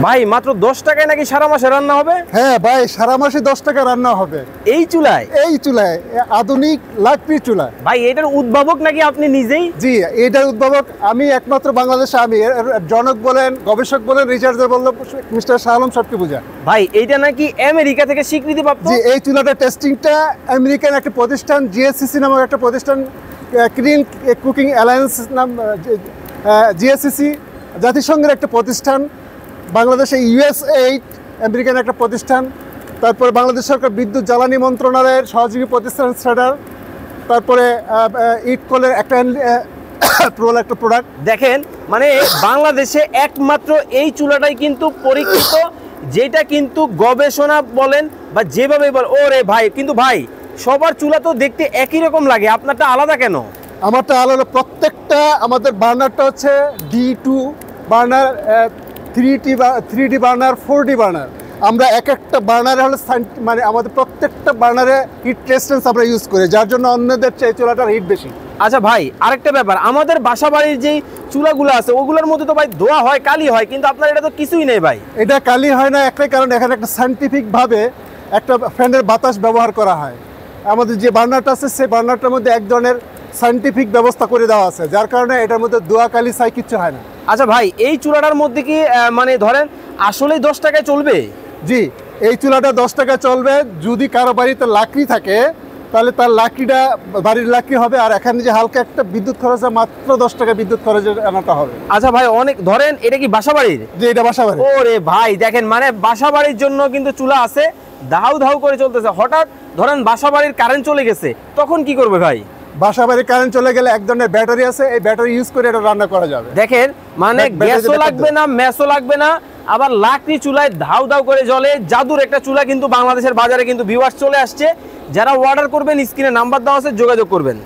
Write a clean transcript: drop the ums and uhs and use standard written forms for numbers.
ভাই মাত্র 10 টাকায় নাকি সারা মাসে রান্না হবে? হ্যাঁ ভাই, সারা মাসে 10 টাকা রান্না হবে এই চুলায়? এই চুলায়, আধুনিক লাকড়ির চুলা। ভাই এটার উদ্ভাবক নাকি আপনি নিজেই? জি, এটার উদ্ভাবক আমি একমাত্র বাংলাদেশে। আমি এর জনক বলেন, গবেষক বলেন, রিসার্চার বললেন মিস্টার শাহ আলম সবকে বোঝা। ভাই এইটা নাকি আমেরিকা থেকে স্বীকৃতি প্রাপ্ত? জি, এই চুলাটা টেস্টিংটা আমেরিকান একটা প্রতিষ্ঠান, জিএসসিসি নামক একটা প্রতিষ্ঠান, ক্লিন কুকিং অ্যালায়েন্স নাম, জিএসসিসি জাতিসংঘের একটা প্রতিষ্ঠান, বাংলাদেশে ইউএসএইড আমেরিকান একটা প্রতিষ্ঠান, তারপরে বাংলাদেশ সরকার বিদ্যুৎ জ্বালানি মন্ত্রণালয়ের সহযোগী প্রতিষ্ঠান স্ট্যাডার, তারপরে ইটকলের একটা একটা প্রোডাক্ট। দেখেন মানে বাংলাদেশে একমাত্র এই চুলাটাই কিন্তু পরীক্ষিত, যেটা কিন্তু গবেষণা বলেন বা যেভাবে বলেন। ওরে ভাই, কিন্তু ভাই সবার চুলা তো দেখতে একই রকম লাগে, আপনারটা আলাদা কেন? আমারটা আলাদা। প্রত্যেকটা আমাদের বার্নারটা হচ্ছে D2 burner, 3D burner, 4D burner. আমরা এক একটা বার্নারে হলে মানে আমাদের প্রত্যেকটা বার্নারে হিট রেজিস্ট্যান্স আমরা ইউজ করি, যার জন্য অন্যদের চেয়ে চুলাটার হিট বেশি। আচ্ছা ভাই, আরেকটা ব্যাপার, আমাদের বাসা বাড়ির যেই চুলাগুলো আছে ওগুলোর মধ্যে তো ভাই ধোয়া হয়, কালি হয়, কিন্তু আপনার এটা তো কিছুই নেই ভাই। এটা কালি হয় না একটাই কারণ, এখানে একটা সায়েন্টিফিকভাবে একটা ফ্যানের বাতাস ব্যবহার করা হয়। আমাদের যে বার্নারটা আছে সেই বার্নারটার মধ্যে এক ধরনের সায়েন্টিফিক ব্যবস্থা করে দেওয়া আছে, যার কারণে এটার মধ্যে ধোয়া কালি ছাই কিচ্ছু হয় না। আচ্ছা ভাই, এই চুলাটার মধ্যে কি মানে ধরেন আসলেই 10 টাকায় চলবে? জি, এই চুলাটা 10 টাকা চলবে। যদি কারো বাড়িতে লাকড়ি থাকে তাহলে তার লাকড়িটা বাড়ির লাকড়ি হবে, আর এখানে যে হালকা একটা বিদ্যুৎ খরচ, মাত্র 10 টাকা বিদ্যুৎ খরচের আনাটা হবে। আচ্ছা ভাই, অনেক ধরেন এটা কি বাসা বাড়ির? যে এটা বাসা বাড়ি। ওরে ভাই দেখেন, মানে বাসা বাড়ির জন্য কিন্তু চুলা আছে, ধাউ ধাউ করে চলতেছে। হঠাৎ ধরেন বাসা বাড়ির কারেন্ট চলে গেছে, তখন কি করবে ভাই? বাসা বাড়ির কারেন্ট চলে গেলে এক ধরনের ব্যাটারি আছে, এই ব্যাটারি ইউজ করে এটা রান্না করা যাবে। দেখেন মানে গ্যাসও লাগবে না, ম্যাসও লাগবে না, আবার লাকড়ি চুলায় ধাউ ধাউ করে জ্বলে। জাদুর একটা চুলা কিন্তু বাংলাদেশের বাজারে কিন্তু ভিউয়ার্স চলে আসছে। যারা অর্ডার করবেন স্ক্রিনে নাম্বার দেওয়া আছে, যোগাযোগ করবেন।